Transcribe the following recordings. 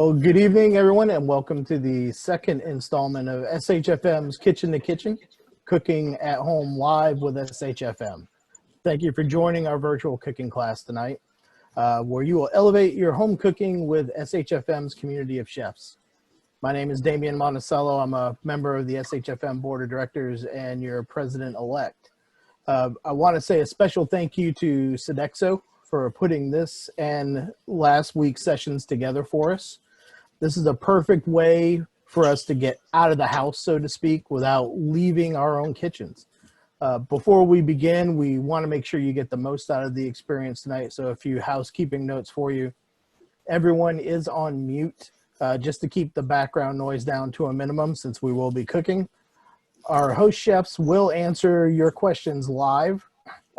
Well, good evening, everyone, and welcome to the second installment of SHFM's Kitchen to Kitchen, Cooking at Home Live with SHFM. Thank you for joining our virtual cooking class tonight, where you will elevate your home cooking with SHFM's community of chefs. My name is Damian Monticello. I'm a member of the SHFM Board of Directors and your president-elect. I want to say a special thank you to Sodexo for putting this and last week's sessions together for us. This is a perfect way for us to get out of the house, so to speak, without leaving our own kitchens. Before we begin, we want to make sure you get the most out of the experience tonight. So a few housekeeping notes for you. Everyone is on mute, just to keep the background noise down to a minimum since we will be cooking. Our host chefs will answer your questions live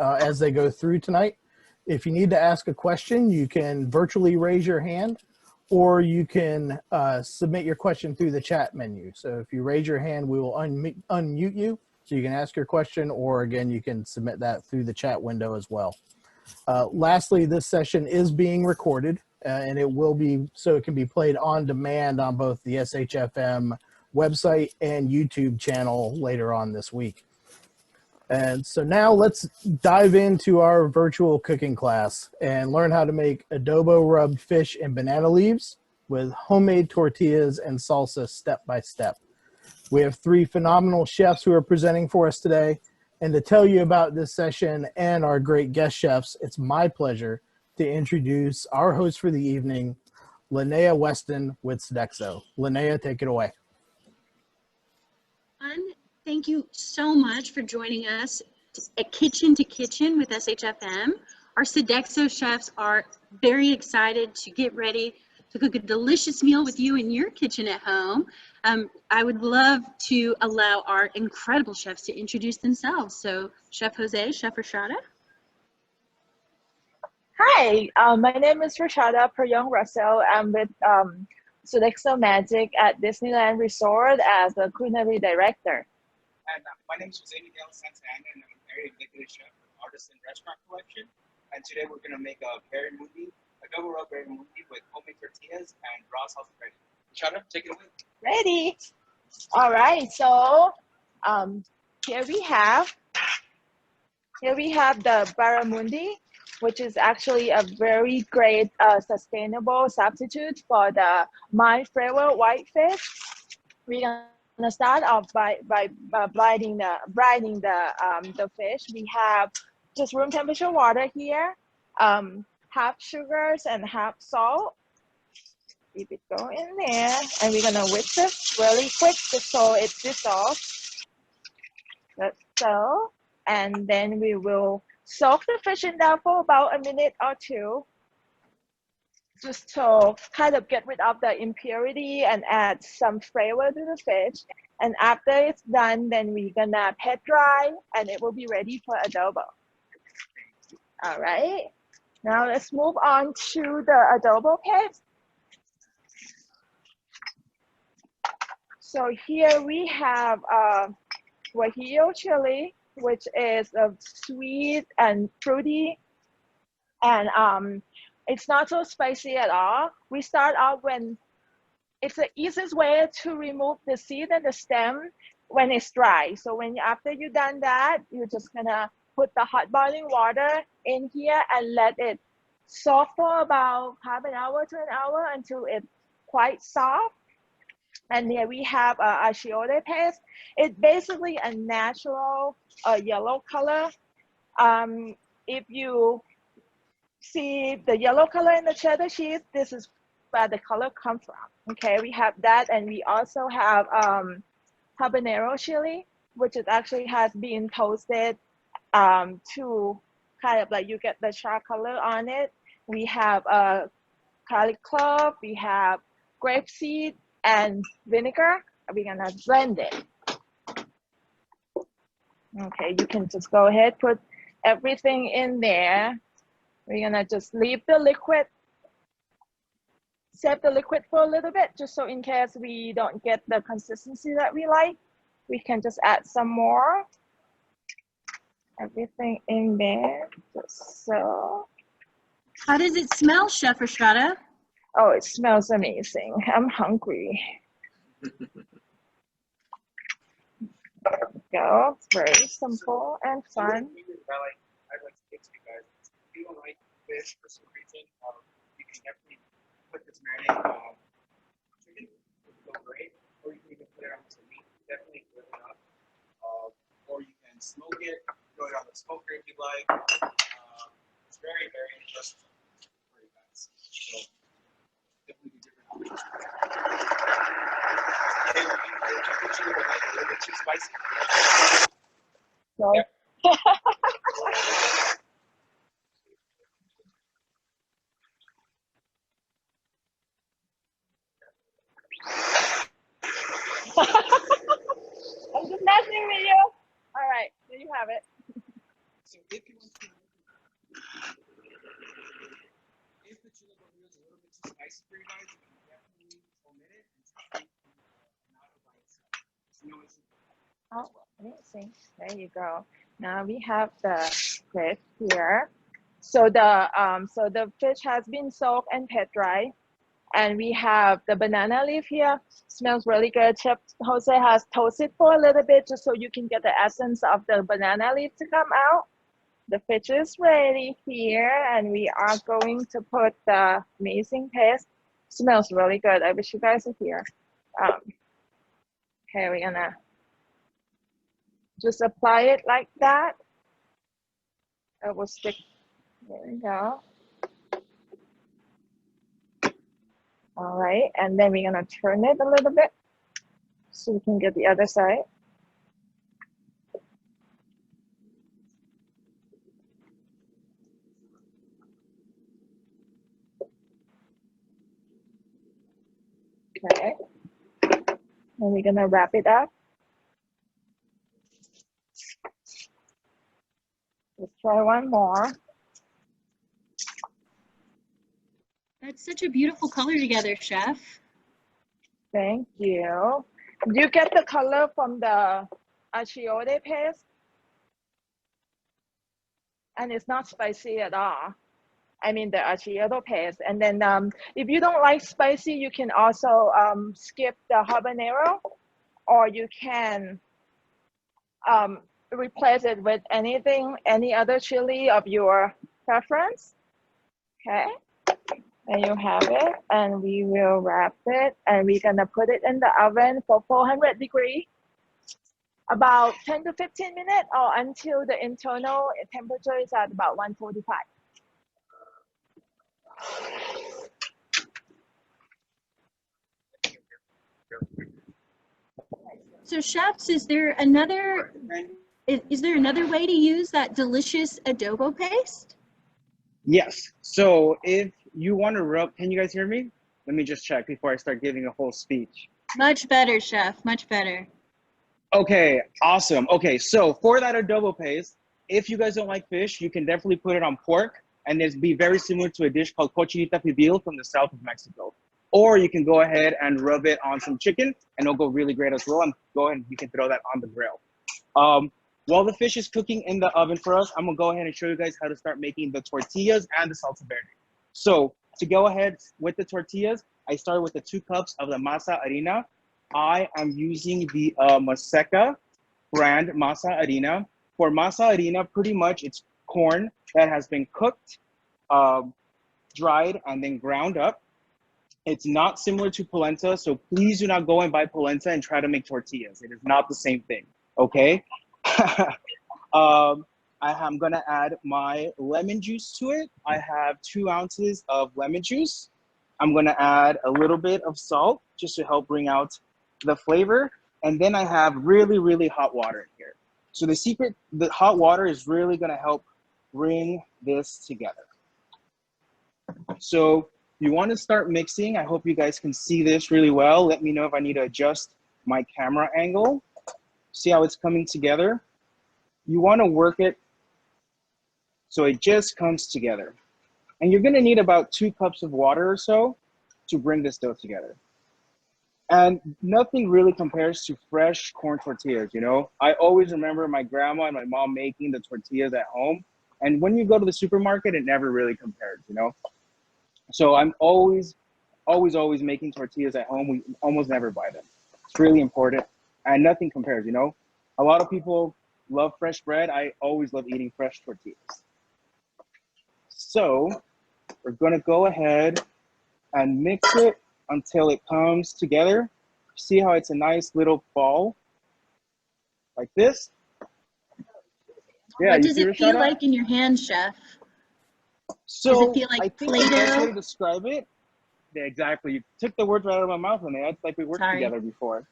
as they go through tonight. If you need to ask a question, you can virtually raise your hand, or you can submit your question through the chat menu. So if you raise your hand, we will unmute you so you can ask your question, or again, you can submit that through the chat window as well. Lastly, this session is being recorded and it will be, so it can be played on demand on both the SHFM website and YouTube channel later on this week. And so now let's dive into our virtual cooking class and learn how to make adobo-rubbed fish and banana leaves with homemade tortillas and salsa step by step. We have three phenomenal chefs who are presenting for us today. And to tell you about this session and our great guest chefs, it's my pleasure to introduce our host for the evening, Linnea Weston with Sodexo. Linnea, take it away. Thank you so much for joining us at Kitchen to Kitchen with SHFM. Our Sodexo chefs are very excited to get ready to cook a delicious meal with you in your kitchen at home. I would love to allow our incredible chefs to introduce themselves. So Chef Jose, Chef Rachada. Hi, my name is Rachada Prayong-Russell. I'm with SodexoMagic at Disneyland Resort as the Culinary Director. And my name is Jose Miguel Santana, and I'm an area executive chef for Artisan Restaurant Collection. And today we're going to make a adobo-rubbed barramundi with homemade tortillas and raw salsa verde. Rachada, take it away. Ready? All right. So here we have the barramundi, which is actually a very great sustainable substitute for the mild flavor white fish. We're gonna start off by brightening the fish. We have just room temperature water here, half sugars and half salt. Keep it going in there, and we're gonna whisk this really quick just so it dissolves. Like so, and then we will soak the fish in there for about a minute or two, just to kind of get rid of the impurity and add some flavor to the fish. And after it's done, then we're gonna pat dry and it will be ready for adobo. All right, now let's move on to the adobo paste. So here we have guajillo chili, which is sweet and fruity, and it's not so spicy at all. We start out when it's the easiest way to remove the seed and the stem when it's dry. So after you've done that, you're just gonna put the hot boiling water in here and let it soak for about half an hour to an hour until it's quite soft. And here we have achiote paste. It's basically a natural yellow color. If you see the yellow color in the cheddar cheese, this is where the color comes from. Okay, we have that, and we also have habanero chili, which is actually has been toasted to kind of like you get the char color on it. We have garlic clove, we have grapeseed and vinegar. We're gonna blend it. Okay, you can just go ahead, put everything in there. We're gonna just leave the liquid, save the liquid for a little bit, just so in case we don't get the consistency that we like, we can just add some more. Everything in there, just so. How does it smell, Chef Rachada? Oh, it smells amazing. I'm hungry. Go. It's very simple and fun. I'd like to give to you guys. If you don't like fish for some reason, you can definitely put this marinade on chicken. It will go great. Or you can even put it on some meat. Definitely grill it up. Or you can smoke it, throw it on the smoker if you like. It's very, very versatile for you guys. So definitely do different options. A little bit too spicy. So, Yep. I'm just messing with you. All right, there you have it. So if you want to, if the chili burger is a little bit too spicy for you guys, you can definitely omit it and try not by itself. There's no issue. Oh, amazing. There you go. Now we have the fish here. So the fish has been soaked and pet dry. And we have the banana leaf here. Smells really good. Chef Jose has toasted for a little bit just so you can get the essence of the banana leaf to come out. The fish is ready here, and we are going to put the amazing paste. Smells really good. I wish you guys are here. Okay, we're gonna just apply it like that. It will stick. There we go. All right, and then we're gonna turn it a little bit so we can get the other side. Okay, and we're gonna wrap it up. Let's try one more. That's such a beautiful color together, Chef. Thank you. Do you get the color from the achiote paste? And it's not spicy at all. I mean the achiote paste. And then if you don't like spicy, you can also skip the habanero, or you can replace it with anything, any other chili of your preference. Okay. And you have it, and we will wrap it, and we're gonna put it in the oven for 400 degrees, about 10 to 15 minutes, or until the internal temperature is at about 145. So chefs, is there another way to use that delicious adobo paste? Yes. So if you want to rub, can you guys hear me? Let me just check before I start giving a whole speech. Much better, Chef, much better. Okay, awesome. Okay, so for that adobo paste, if you guys don't like fish, you can definitely put it on pork, and it's be very similar to a dish called cochinita pibil from the south of Mexico. Or you can go ahead and rub it on some chicken, and it'll go really great as well. And go ahead and you can throw that on the grill. While the fish is cooking in the oven for us, I'm gonna go ahead and show you guys how to start making the tortillas and the salsa verde. So to go ahead with the tortillas, I start with the 2 cups of the masa harina. I am using the Maseca brand masa harina. For masa harina, pretty much it's corn that has been cooked, dried, and then ground up. It's not similar to polenta, so please do not go and buy polenta and try to make tortillas. It is not the same thing, okay? I'm gonna add my lemon juice to it. I have 2 ounces of lemon juice. I'm gonna add a little bit of salt just to help bring out the flavor. And then I have really, really hot water in here. So the hot water is really gonna help bring this together. So you wanna start mixing. I hope you guys can see this really well. Let me know if I need to adjust my camera angle. See how it's coming together? You wanna work it so it just comes together. And you're gonna need about 2 cups of water or so to bring this dough together. And nothing really compares to fresh corn tortillas, you know? I always remember my grandma and my mom making the tortillas at home. And when you go to the supermarket, it never really compares, you know? So I'm always always making tortillas at home. We almost never buy them. It's really important, and nothing compares, you know? A lot of people love fresh bread. I always love eating fresh tortillas. So we're gonna go ahead and mix it until it comes together. See how it's a nice little ball, like this? Yeah, What you does see, it feel Rachada? like in your hand, Chef? So Does it feel like I think the best way Play-Doh? to describe it, yeah, exactly. You took the words right out of my mouth, and it's like we worked Sorry. together before.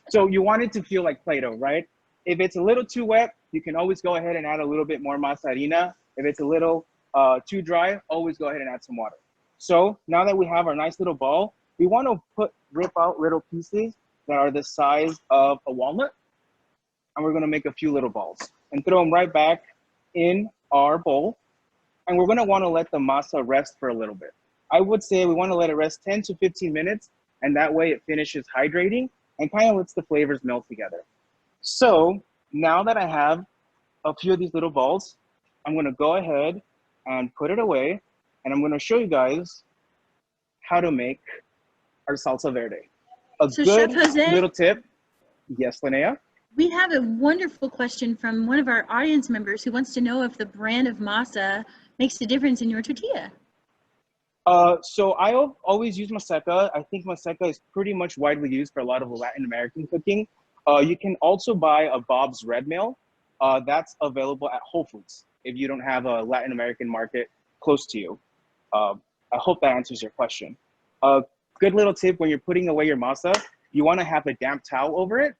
So you want it to feel like Play-Doh, right? If it's a little too wet, you can always go ahead and add a little bit more mozzarella. If it's a little too dry, always go ahead and add some water. So now that we have our nice little ball, we want to rip out little pieces that are the size of a walnut, and we're going to make a few little balls and throw them right back in our bowl. And we're going to want to let the masa rest for a little bit. I would say we want to let it rest 10 to 15 minutes, and that way it finishes hydrating and kind of lets the flavors melt together. So now that I have a few of these little balls, I'm going to go ahead and put it away, and I'm going to show you guys how to make our salsa verde. A So, good Chef Jose? little tip. Yes, Linnea? We have a wonderful question from one of our audience members who wants to know if the brand of masa makes a difference in your tortilla. So I always use maseca. I think maseca is pretty much widely used for a lot of Latin American cooking. You can also buy a Bob's Red Mill. That's available at Whole Foods if you don't have a Latin American market close to you. I hope that answers your question. A good little tip when you're putting away your masa, you want to have a damp towel over it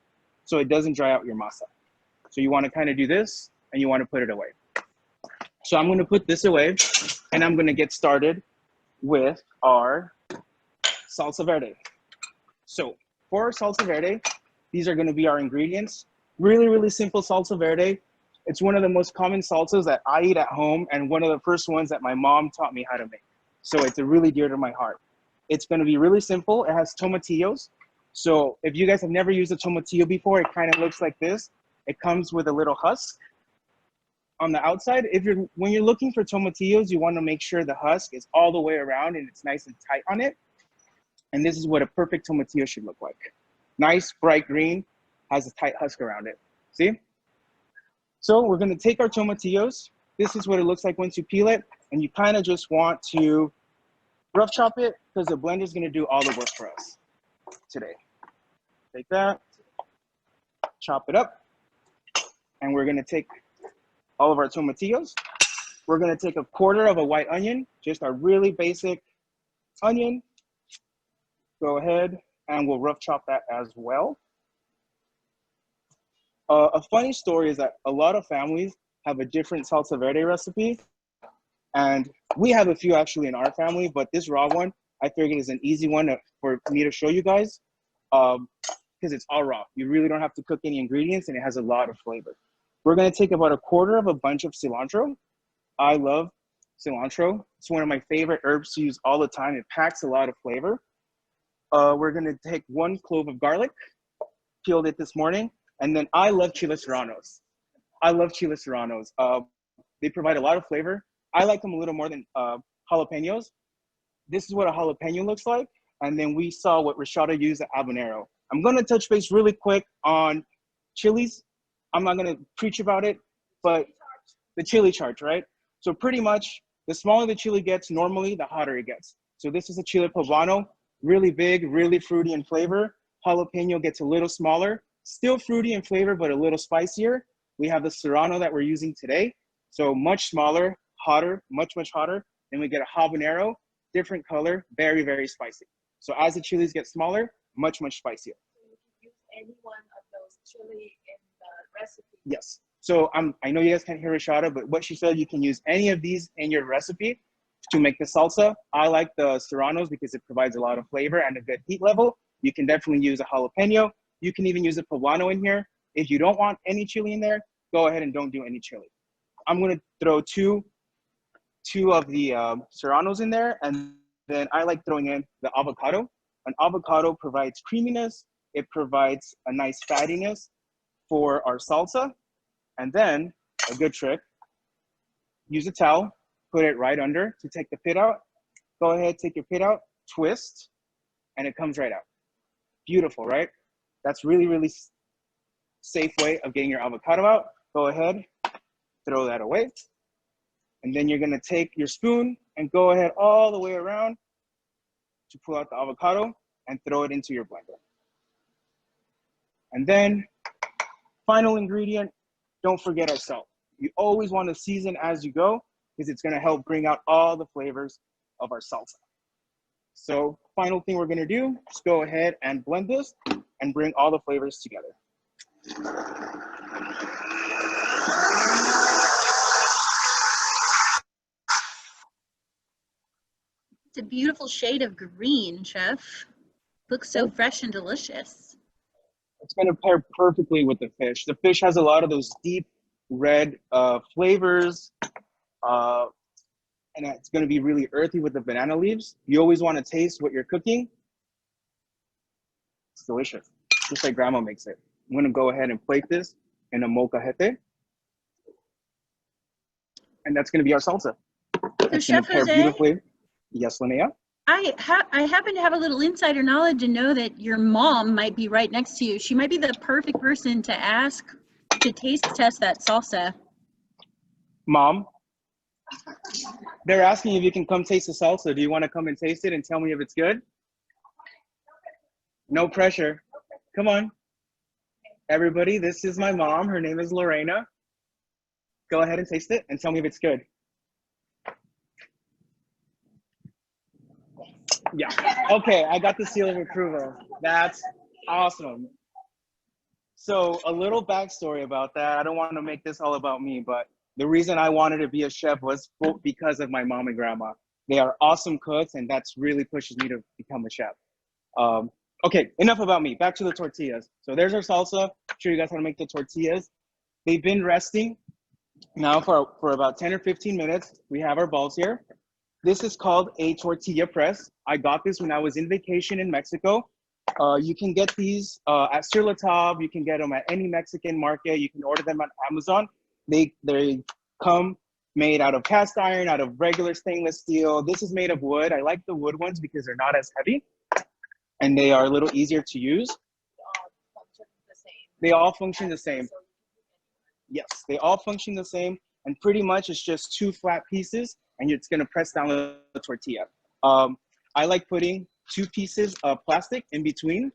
so it doesn't dry out your masa. So you want to kind of do this and you want to put it away. So I'm going to put this away and I'm going to get started with our salsa verde. So for our salsa verde, these are going to be our ingredients. Really simple salsa verde. It's one of the most common salsas that I eat at home and one of the first ones that my mom taught me how to make. So it's really dear to my heart. It's going to be really simple. It has tomatillos. So if you guys have never used a tomatillo before, it kind of looks like this. It comes with a little husk on the outside. When you're looking for tomatillos, you want to make sure the husk is all the way around and it's nice and tight on it. And this is what a perfect tomatillo should look like. Nice, bright green, has a tight husk around it. See? So we're going to take our tomatillos. This is what it looks like once you peel it. And you kind of just want to rough chop it because the blender is going to do all the work for us today. Take that, chop it up. And we're going to take all of our tomatillos. We're going to take a quarter of a white onion, just a really basic onion. Go ahead and we'll rough chop that as well. A funny story is that a lot of families have a different salsa verde recipe, and we have a few actually in our family, but this raw one, I figured is an easy one for me to show you guys because it's all raw. You really don't have to cook any ingredients and it has a lot of flavor. We're gonna take about a quarter of a bunch of cilantro. I love cilantro. It's one of my favorite herbs to use all the time. It packs a lot of flavor. We're gonna take 1 clove of garlic, peeled it this morning. And then I love chile serranos. I love chile serranos. They provide a lot of flavor. I like them a little more than jalapenos. This is what a jalapeno looks like. And then we saw what Rachada used at habanero. I'm gonna touch base really quick on chilies. I'm not gonna preach about it, but the chili charge, right? So pretty much the smaller the chili gets, normally the hotter it gets. So this is a chile poblano, really big, really fruity in flavor. Jalapeno gets a little smaller. Still fruity in flavor, but a little spicier. We have the serrano that we're using today. So much smaller, hotter, much hotter. Then we get a habanero, different color, very spicy. So as the chilies get smaller, much spicier. So you can use any one of those chili in the recipe. Yes. So I know you guys can't hear Rachada, but what she said, you can use any of these in your recipe to make the salsa. I like the serranos because it provides a lot of flavor and a good heat level. You can definitely use a jalapeno. You can even use a poblano in here. If you don't want any chili in there, go ahead and don't do any chili. I'm gonna throw two of the serranos in there, and then I like throwing in the avocado. An avocado provides creaminess. It provides a nice fattiness for our salsa. And then a good trick, use a towel, put it right under to take the pit out, Go ahead, take your pit out, twist, and it comes right out. Beautiful, right? That's really, really safe way of getting your avocado out. Go ahead, throw that away. And then you're gonna take your spoon and go ahead all the way around to pull out the avocado and throw it into your blender. And then, final ingredient, don't forget our salt. You always want to season as you go because it's gonna help bring out all the flavors of our salsa. So, final thing we're gonna do is go ahead and blend this and bring all the flavors together. It's a beautiful shade of green, Chef. Looks so fresh and delicious. It's gonna pair perfectly with the fish. The fish has a lot of those deep red flavors, and it's gonna be really earthy with the banana leaves. You always wanna taste what you're cooking. It's delicious, just like grandma makes it. I'm gonna go ahead and plate this in a molcajete. And that's gonna be our salsa. So It's Chef gonna pair Jose, beautifully. Yes, Linnea? I happen to have a little insider knowledge and know that your mom might be right next to you. She might be the perfect person to ask to taste test that salsa. Mom, they're asking if you can come taste the salsa. Do you wanna come and taste it and tell me if it's good? No pressure. Come on. Everybody, this is my mom. Her name is Lorena. Go ahead and taste it and tell me if it's good. Yeah. Okay, I got the seal of approval. That's awesome. So a little backstory about that. I don't want to make this all about me, but the reason I wanted to be a chef was because of my mom and grandma. They are awesome cooks, and that's really pushes me to become a chef. Okay, enough about me. Back to the tortillas. So there's our salsa. Show you guys how to make the tortillas. They've been resting now for about 10 or 15 minutes. We have our balls here. This is called a tortilla press. I got this when I was in vacation in Mexico. You can get these at Sur La Table. You can get them at any Mexican market. You can order them on Amazon. They come made out of cast iron, out of regular stainless steel. This is made of wood. I like the wood ones because they're not as heavy and they are a little easier to use. They all function the same. Yes, they all function the same. And pretty much it's just two flat pieces and it's gonna press down the tortilla. I like putting 2 pieces of plastic in between.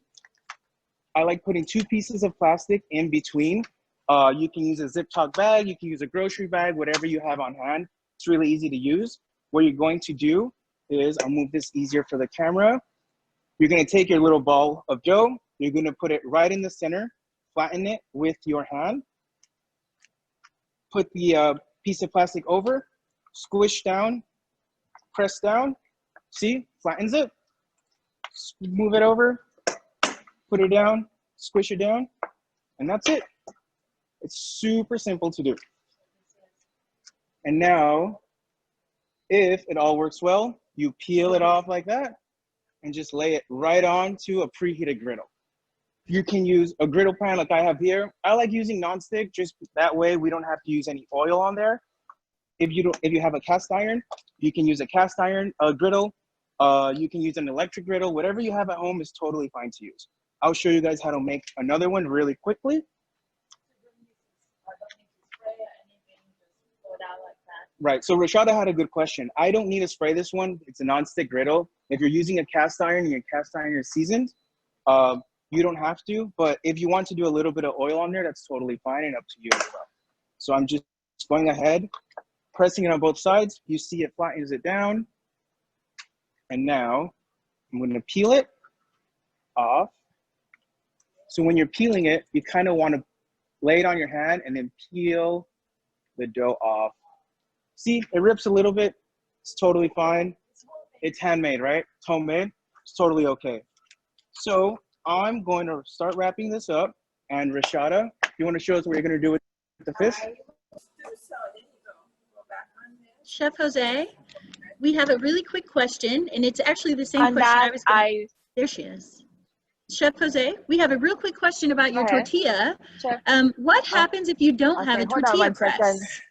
You can use a zip top bag, you can use a grocery bag, whatever you have on hand. It's really easy to use. What you're going to do is, I'll move this easier for the camera. You're gonna take your little ball of dough, you're gonna put it right in the center, flatten it with your hand, put the piece of plastic over, squish down, press down, see, flattens it, move it over, put it down, squish it down, and that's it. It's super simple to do. And now, if it all works well, you peel it off like that and just lay it right onto a preheated griddle. You can use a griddle pan like I have here. I like using nonstick, just that way we don't have to use any oil on there. If you have a cast iron, you can use a cast iron griddle. You can use an electric griddle. Whatever you have at home is totally fine to use. I'll show you guys how to make another one really quickly. Right, so Rachada had a good question. I don't need to spray this one. It's a non-stick griddle. If you're using a cast iron and your cast iron is seasoned, you don't have to, but if you want to do a little bit of oil on there, that's totally fine and up to you as well. So I'm just going ahead, pressing it on both sides. You see it flattens it down. And now I'm gonna peel it off. So when you're peeling it, you kind of want to lay it on your hand and then peel the dough off. See, it rips a little bit. It's totally fine. It's handmade, right? It's homemade. It's totally okay. So I'm going to start wrapping this up. And Rachada, you want to show us what you're going to do with the fish? Chef Jose, we have a really quick question, and it's actually the same question I was going to... There she is. Chef Jose, we have a real quick question about your tortilla. Chef. What happens if you don't have a tortilla press?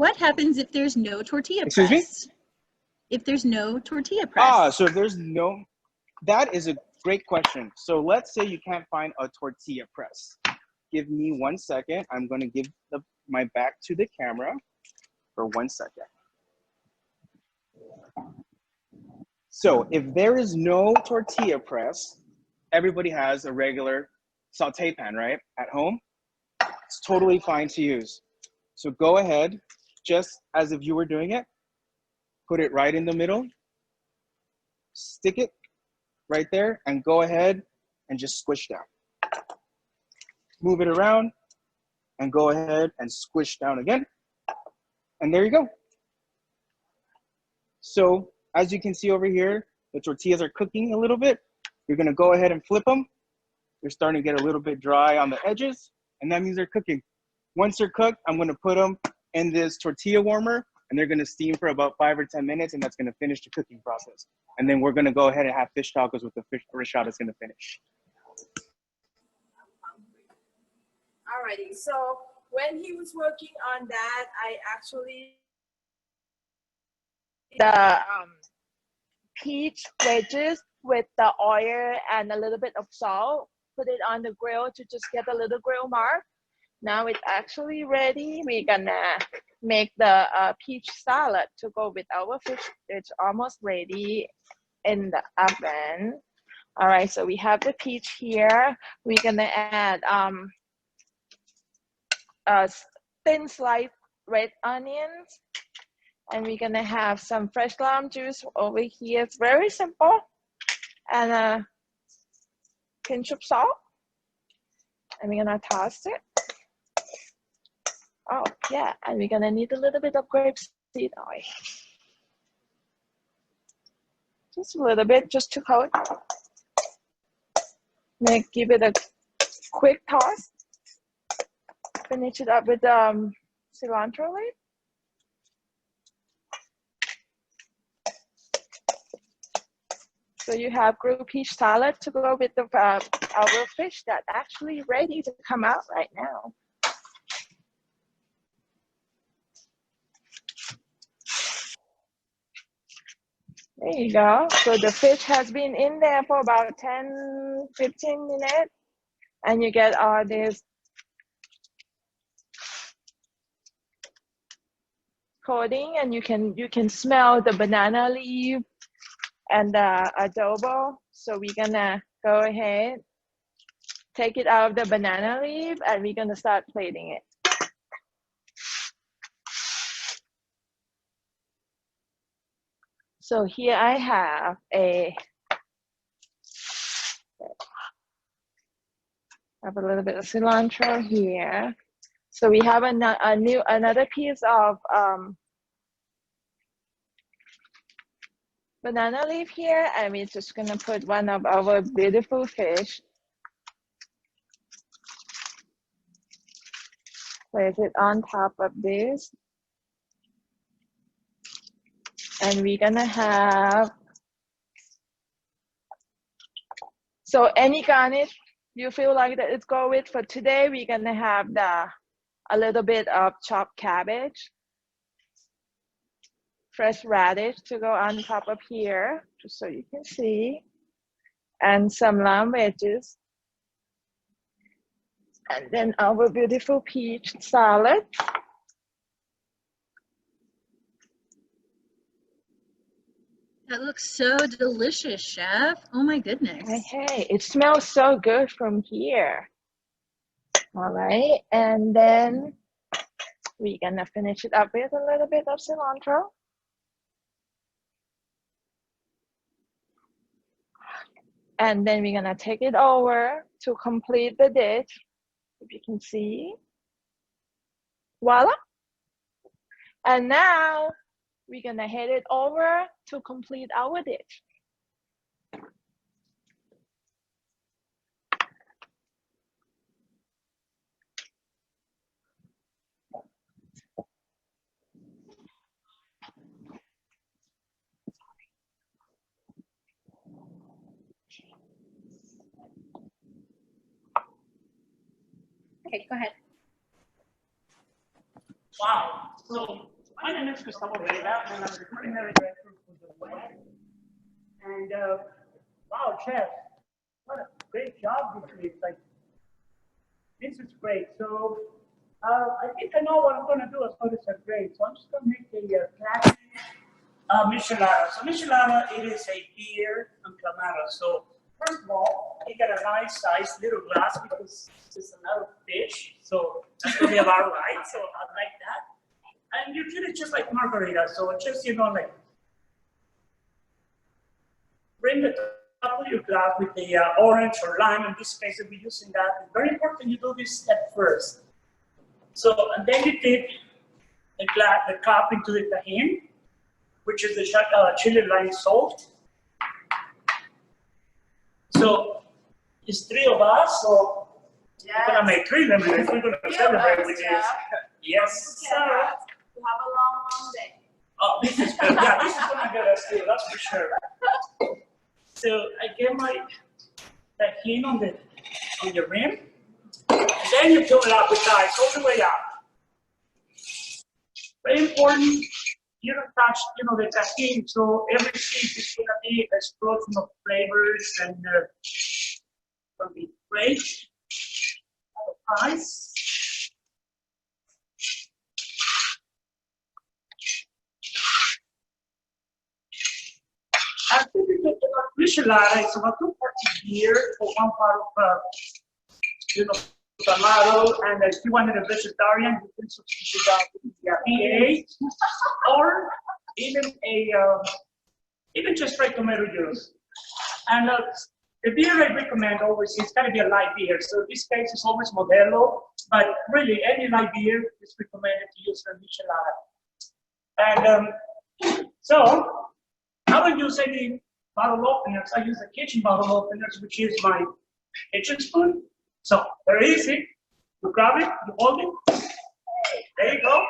What happens if there's no tortilla Excuse me? press? If there's no tortilla press? So if there's no, that is a great question. So let's say you can't find a tortilla press. Give me 1 second. I'm going to give my back to the camera for 1 second. So if there is no tortilla press, everybody has a regular saute pan, right? At home, it's totally fine to use. So go ahead, just as if you were doing it, put it right in the middle, stick it right there, and go ahead and just squish down. Move it around and go ahead and squish down again. And there you go. So as you can see over here, the tortillas are cooking a little bit. You're gonna go ahead and flip them. They're starting to get a little bit dry on the edges, and that means they're cooking. Once they're cooked, I'm gonna put them in this tortilla warmer, and they're gonna steam for about 5 or 10 minutes, and that's gonna finish the cooking process. And then we're gonna go ahead and have fish tacos with the fish Rachada is gonna finish. Alrighty, so when he was working on that, I actually the peach wedges with the oil and a little bit of salt, put it on the grill to just get a little grill mark. Now it's actually ready. We're gonna make the peach salad to go with our fish. It's almost ready in the oven. All right, so we have the peach here. We're gonna add thin sliced red onions, and we're gonna have some fresh lime juice over here. It's very simple, and a pinch of salt, and we're gonna toss it. Oh yeah, and we're gonna need a little bit of grapeseed oil, just a little bit, just to coat. Give it a quick toss. Finish it up with cilantro leaf. So you have grilled peach salad to go with the our fish that's actually ready to come out right now. There you go. So the fish has been in there for about 10-15 minutes, and you get all this coating, and you can smell the banana leaf and the adobo. So we're gonna go ahead, take it out of the banana leaf, and we're gonna start plating it. So here I have a little bit of cilantro here. So we have another piece of banana leaf here, and we're just gonna put one of our beautiful fish. Place it on top of this. And we're gonna have, so any garnish you feel like that it's go with. For today, we're gonna have a little bit of chopped cabbage, fresh radish to go on top of here, just so you can see, and some lamb wedges, and then our beautiful peach salad. That looks so delicious, Chef. Oh my goodness. Hey, it smells so good from here. All right, and then we're gonna finish it up with a little bit of cilantro. And then we're gonna take it over to complete the dish. If you can see, voila. And now we're gonna head it over to complete our dish. Okay, go ahead. Wow. So My name is Gustavo Vega, and I'm the culinary director for the web. And wow, chef, what a great job this week. Like, this is great. So I think I know what I'm going to do as far as a grade. So I'm just going to make a classic michelada. So michelada, it is a beer and clamada. So first of all, you get a nice size little glass because it's a lot of fish. So that's going to be about right. So I like that. And you treat it just like margarita. So just, you know, like bring the top of your glass with the orange or lime. In this case, we're using that. It's very important you do this step first. So, and then you dip the cup into the tajin, which is the chili lime salt. So, it's 3 of us, so we're gonna make 3 lemonades. We're gonna celebrate with this. Yes, sir. We have a long day. Oh, this is good. Yeah, this is gonna get us through, that's for sure. So I get my tajin on the rim, and then you fill it up with ice all the way up. Very important, you don't touch, you know, the tajin, so every sip is gonna be an explosion of flavors and gonna be great. Ice. I think the michelada is about 2 parts of beer for 1 part of, you know, tomato. And if you wanted a vegetarian, you can substitute that with the V8 or even just straight tomato juice. And the beer I recommend always is got to be a light beer. So in this case, it's always Modelo, but really any light beer is recommended to use for michelada. And so. I don't use any bottle openers. I use a kitchen bottle openers, which is my kitchen spoon. So very easy. You grab it, you hold it. There you go.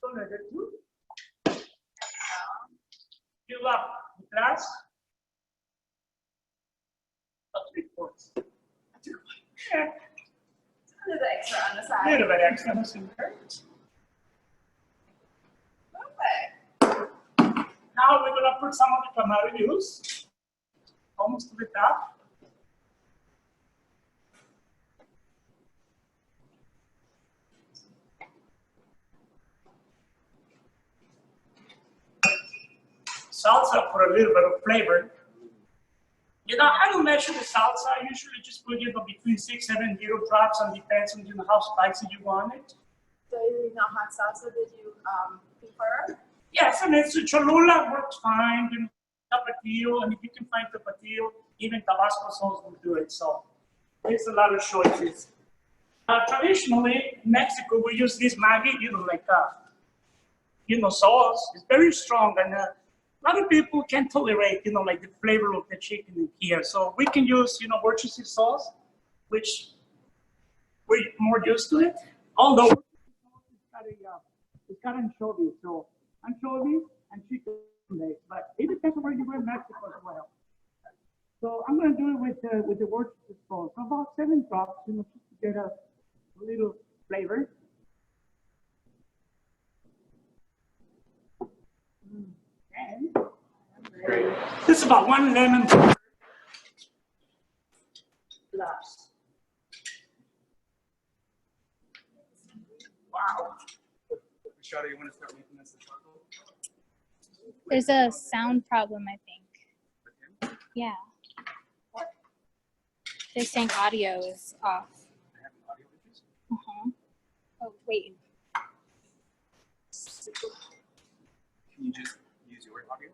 So number 2. Fill up the glass. About 3/4. Yeah. A little extra on the A side. little bit extra. Now we're gonna put some of the tomato juice almost to the top. Salsa for a little bit of flavor. You know, I don't measure the salsa. I usually just put, you know, between 6-7 drops, and depends on, you know, how spicy you want it. So you know hot salsa that you prefer? Yes, and it's Cholula works fine. You know, tapatio, and if you can find tapatio, even Tabasco sauce will do it. So there's a lot of choices. Traditionally, in Mexico, we use this Maggi, you know, like you know, sauce. It's very strong, and a lot of people can't tolerate, you know, like the flavor of the chicken in here. So we can use, you know, Worcestershire sauce, which we're more used to it. Although it's got anchovy, so anchovy and chicken legs, but it depends on where you go in Mexico as well. So I'm going to do it with the Worcestershire sauce. So about 7 drops, you know, just to get a little flavor. And this is about 1 lemon glass. Wow. Rachada, you want to start making us the charcoal? There's a sound problem, I think. Yeah. They're saying audio is off. I have an audio issues. Uh-huh. Oh, wait. Can you just use your audio?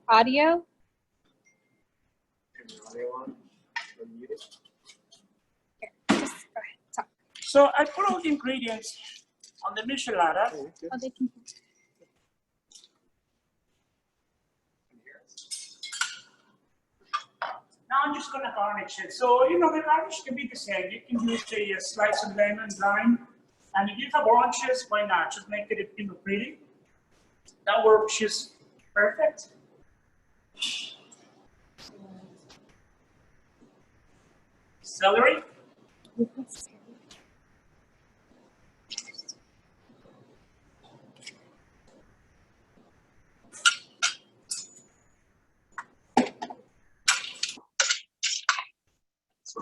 Audio? Turn your audio on. Unmute it. Here, just go ahead, talk. So I put all the ingredients on the michelada. Oh, they can. Now I'm just going to garnish it. So, you know, the garnish can be the same. You can use a slice of lemon, lime, and if you have oranges, why not? Just make it, you know, pretty. That works just perfect. Celery. So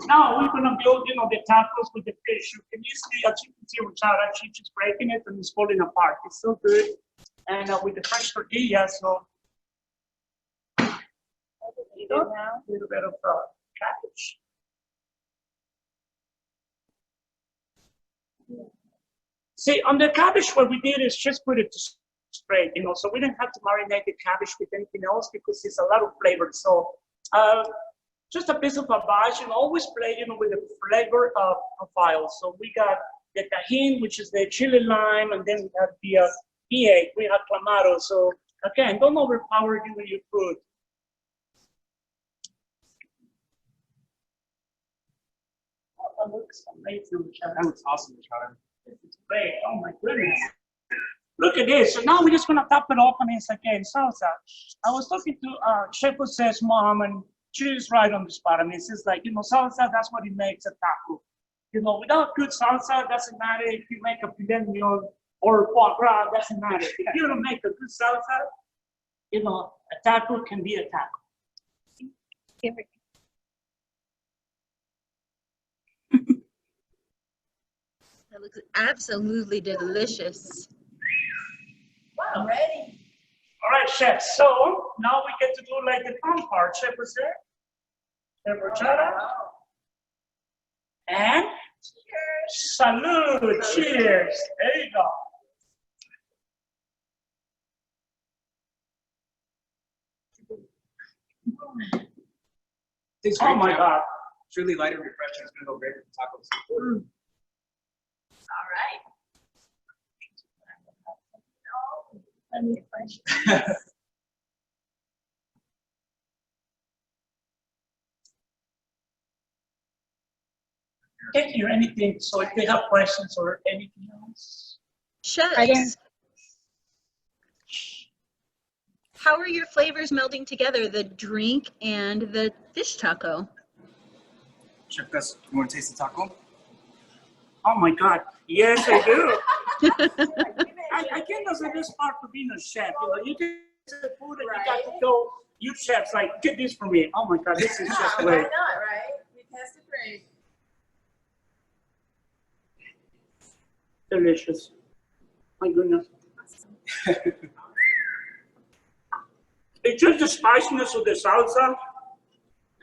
now we're gonna build, you know, the tacos with the fish. You can easily, as you can see, Rachada, she's just breaking it and it's falling apart. It's so good. And with the fresh tortilla, so a little bit of cabbage. See, on the cabbage, what we did is just put it straight, you know, so we didn't have to marinate the cabbage with anything else because it's a lot of flavor. So just a piece of advice, you know, always play, you know, with the flavor profile. So we got the tajin, which is the chili lime, and then we have the V8, we have clamato. So again, don't overpower you with your food. Oh, that looks amazing. That looks awesome, Rachada. It's great. Oh my goodness. Look at this. So now we're just gonna top it off on this again, salsa. I was talking to Chef Jose's mom, and she's right on the spot. I mean, it's just like, you know, salsa, that's what it makes a taco. You know, without good salsa, doesn't matter if you make a filet mignon or foie gras, doesn't matter. If you don't make a good salsa, you know, a taco can be a taco. That looks absolutely delicious. Wow, ready. All right, chef. So now we get to do like the fun part. Chef Jose, Chef Rachada, and cheers. Salud. Cheers. There you go. Oh my God. It's really light and refreshing. It's gonna go great with the tacos. All right. Any questions? Can't hear anything, so if they have questions or anything else. Chefs, how are your flavors melding together, the drink and the fish taco? Chef Gus, you want to taste the taco? Oh my God, yes I do. I think that's the best part of being a chef. You know, you get the food and you got to go, you chefs, like, get this for me. Oh my God, this is just Why great. not, right? We test the drink. Delicious. My goodness. It's just the spiciness of the salsa.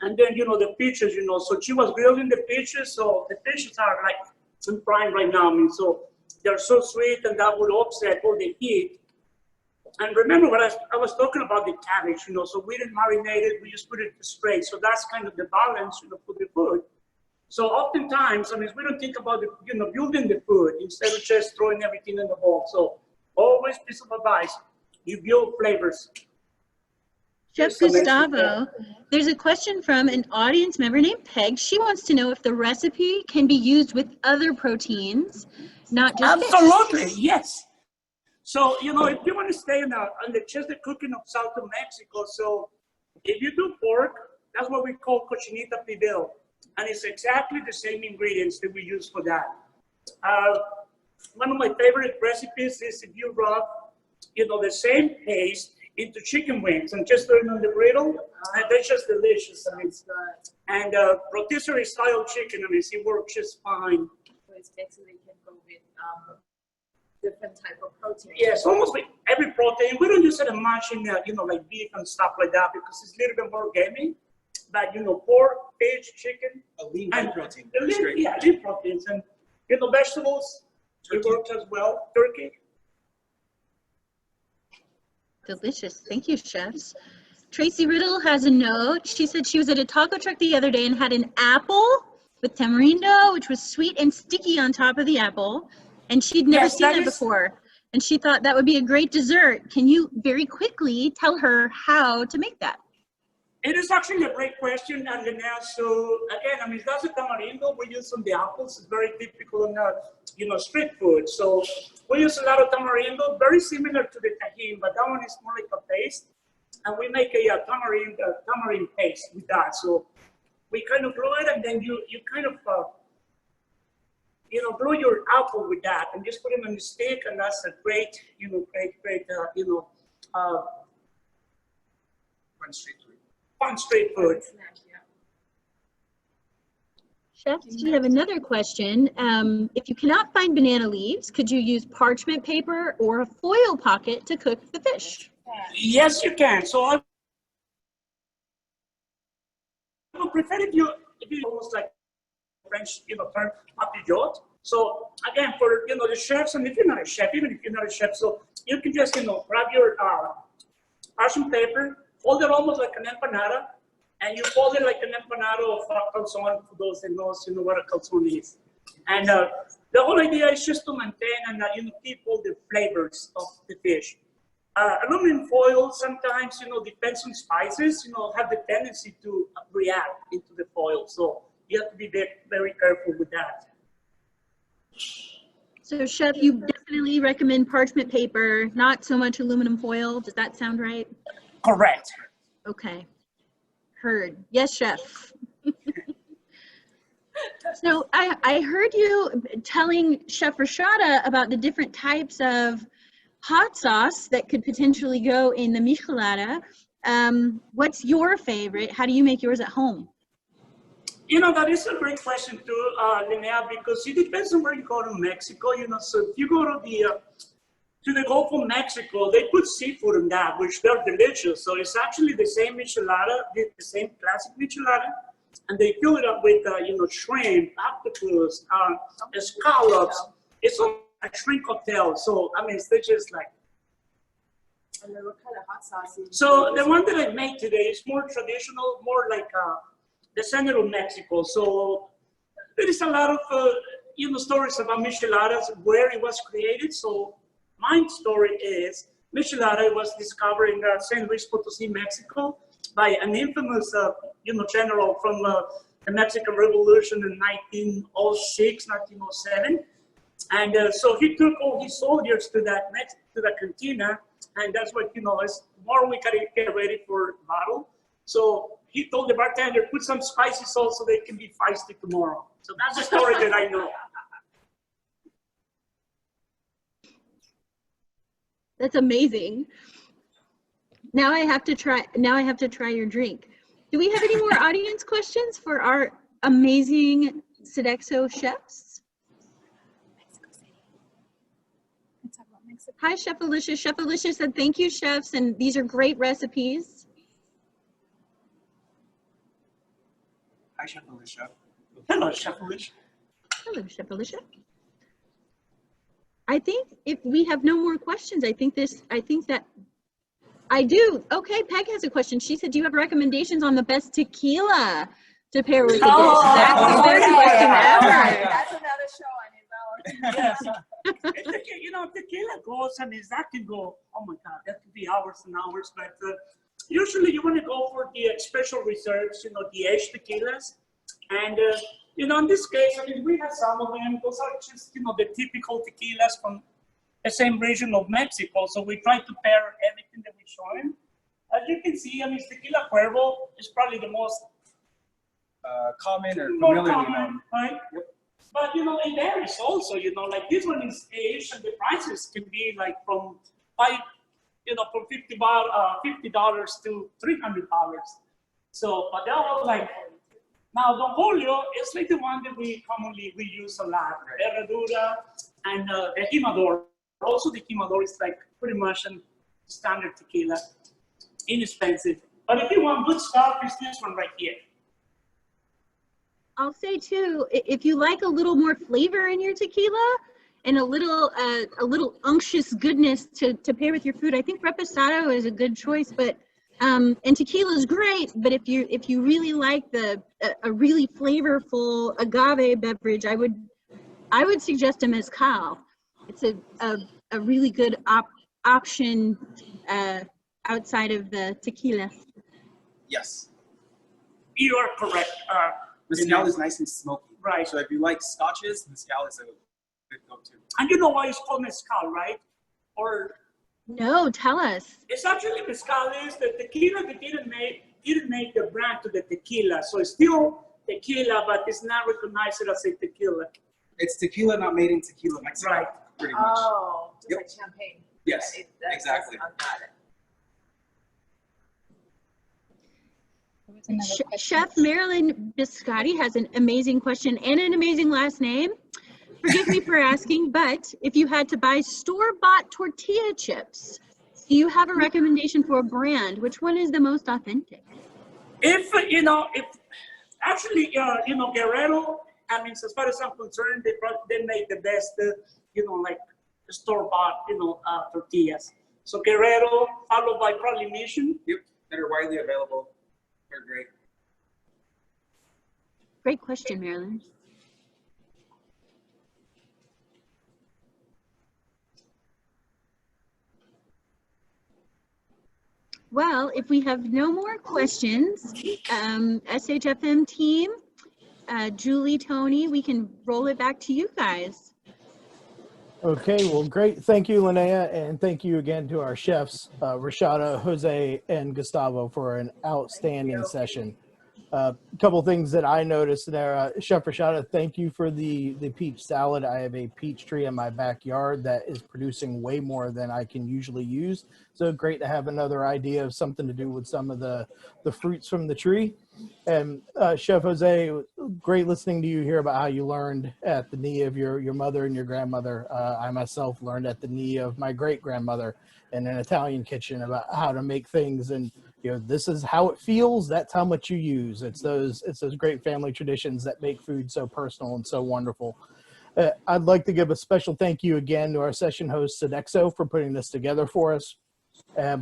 And then, you know, the peaches, you know, so she was grilling the peaches, so the peaches are like in prime right now. I mean, so they're so sweet and that would offset all the heat. And remember what I was talking about the cabbage, you know, so we didn't marinate it, we just put it straight. So that's kind of the balance, you know, for the food. So oftentimes, I mean, we don't think about, you know, building the food instead of just throwing everything in the bowl. So always piece of advice, you build flavors. Chef Gustavo, there's a question from an audience member named Peg. She wants to know if the recipe can be used with other proteins, not just fish. Absolutely, yes. So, you know, if you want to stay on just the cooking of South Mexico, so if you do pork, that's what we call cochinita pibil. And it's exactly the same ingredients that we use for that. One of my favorite recipes is if you rub, you know, the same paste into chicken wings and just throw it on the griddle, and that's just delicious. I mean, and rotisserie style chicken, I mean, it works just fine. So it's basically can go with different type of protein. Yes, almost like every protein. We don't use it much in, you know, like beef and stuff like that because it's a little bit more gamey. But, you know, pork, fish, chicken. A lean protein. Lean proteins. And, you know, vegetables, it works as well. Turkey. Delicious. Thank you, chefs. Tracy Riddle has a note. She said she was at a taco truck the other day and had an apple with tamarindo, which was sweet and sticky on top of the apple. And she'd never seen that before. And she thought that would be a great dessert. Can you very quickly tell her how to make that? It is actually a great question, Angelina. So again, I mean, that's a tamarindo we use on the apples. It's very typical in, you know, street food. So we use a lot of tamarindo, very similar to the tajin, but that one is more like a paste. And we make a tamarind paste with that. So we kind of glue it, and then you kind of blow your apple with that and just put them on the stick, and that's a great, Fun street food. fun street food. Chefs, we have another question. If you cannot find banana leaves, could you use parchment paper or a foil pocket to cook the fish? Yes, you can. So I would prefer if you almost like French, term papillote. So again, for the chefs, and if you're not a chef, even if you're not a chef, so you can just grab your parchment paper, fold it almost like an empanada, and you fold it like an empanada of calzone, for those that knows what a calzone is. And the whole idea is just to maintain and keep all the flavors of the fish. Aluminum foil sometimes, depends on spices, have the tendency to react into the foil. So you have to be very, very careful with that. So Chef, you definitely recommend parchment paper, not so much aluminum foil. Does that sound right? Correct. Okay. Heard. Yes, Chef. So I heard you telling Chef Rachada about the different types of hot sauce that could potentially go in the michelada. What's your favorite? How do you make yours at home? That is a great question too, Linnea, because it depends on where you go to Mexico. So if you go to the Gulf of Mexico, they put seafood in that, which they're delicious. So it's actually the same michelada, the same classic michelada, and they fill it up with shrimp, octopus, scallops. It's all a shrimp cocktail. So it's just like. And then what kind of hot sauce? So the one that I made today is more traditional, more like the center of Mexico. So there is a lot of stories about micheladas, where it was created. So my story is michelada was discovered in San Luis Potosí, Mexico, by an infamous general from the Mexican Revolution in 1906, 1907. And so he took all his soldiers to the cantina, and that's what is tomorrow we gotta get ready for battle. So he told the bartender, put some spicy salt so they can be feisty tomorrow. So that's the story that I know. That's amazing. Now I have to try your drink. Do we have any more audience questions for our amazing Sodexo chefs? Mexico City. Let's talk about Mexico. Hi, Chef Alicia. Chef Alicia said, thank you, chefs, and these are great recipes. Hi, Chef Alicia. Hello, Chef Alicia. Hello, Chef Alicia. I think if we have no more questions, I think that I do. Okay, Peg has a question. She said, do you have recommendations on the best tequila to pair with the dish? That's the best question ever. That's another show on its own. Yes. Tequila goes, that can go, oh my God, that could be hours and hours. But usually you want to go for the special reserves, the aged tequilas. And, in this case, we have some of them. Those are just, the typical tequilas from the same region of Mexico. So we try to pair everything that we show them. As you can see, Tequila Cuervo is probably the most Common or more familiar common, known. right? Yep. But, it varies also, like this one is aged, and the prices can be like from from $50 to $300. So, but they're all like, now Don Julio is like the one that we commonly use a lot, Herradura and the Jimador. Also, the Jimador is like pretty much a standard tequila, inexpensive. But if you want good stuff, it's this one right here. I'll say too, if you like a little more flavor in your tequila and a little unctuous goodness to pair with your food, I think reposado is a good choice. But and tequila is great, but if you really like a really flavorful agave beverage, I would suggest a mezcal. It's a really good option outside of the tequila. Yes. You are correct. Mezcal is nice and smoky. Right. So if you like scotches, mezcal is a good go-to. And you know why it's called mezcal, right? Or No, tell us. it's actually mezcal is the tequila that didn't make the brand to the tequila. So it's still tequila, but it's not recognized as a tequila. It's tequila not made in tequila, Mexico. Right. Pretty much. Oh, just Yep. like champagne. Yes, That's- exactly. I got it. Chef Marilyn Biscotti has an amazing question and an amazing last name. Forgive me for asking, but if you had to buy store-bought tortilla chips, do you have a recommendation for a brand? Which one is the most authentic? If actually, Guerrero, I mean, as far as I'm concerned, they make the best, like store-bought, tortillas. So Guerrero, followed by probably Mission. Yep, that are widely available. They're great. Great question, Marilyn. Well, if we have no more questions, SHFM team, Julie, Tony, we can roll it back to you guys. Okay, well, great. Thank you, Linnea, and thank you again to our chefs, Rachada, Jose, and Gustavo for an outstanding session. A couple things that I noticed there, Chef Rachada, thank you for the peach salad. I have a peach tree in my backyard that is producing way more than I can usually use. So great to have another idea of something to do with some of the fruits from the tree. And Chef Jose, great listening to you hear about how you learned at the knee of your mother and your grandmother. I myself learned at the knee of my great-grandmother in an Italian kitchen about how to make things, and this is how it feels, that's how much you use. It's those great family traditions that make food so personal and so wonderful. I'd like to give a special thank you again to our session host Sodexo for putting this together for us.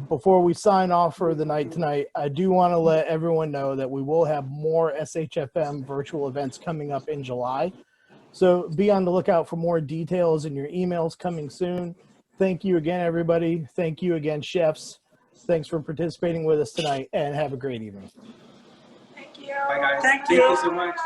Before we sign off for the night tonight, I do want to let everyone know that we will have more SHFM virtual events coming up in July. So be on the lookout for more details in your emails coming soon. Thank you again, everybody. Thank you again, chefs. Thanks for participating with us tonight, and have a great evening. Thank you. Bye, guys. Thank Thank you you. so much.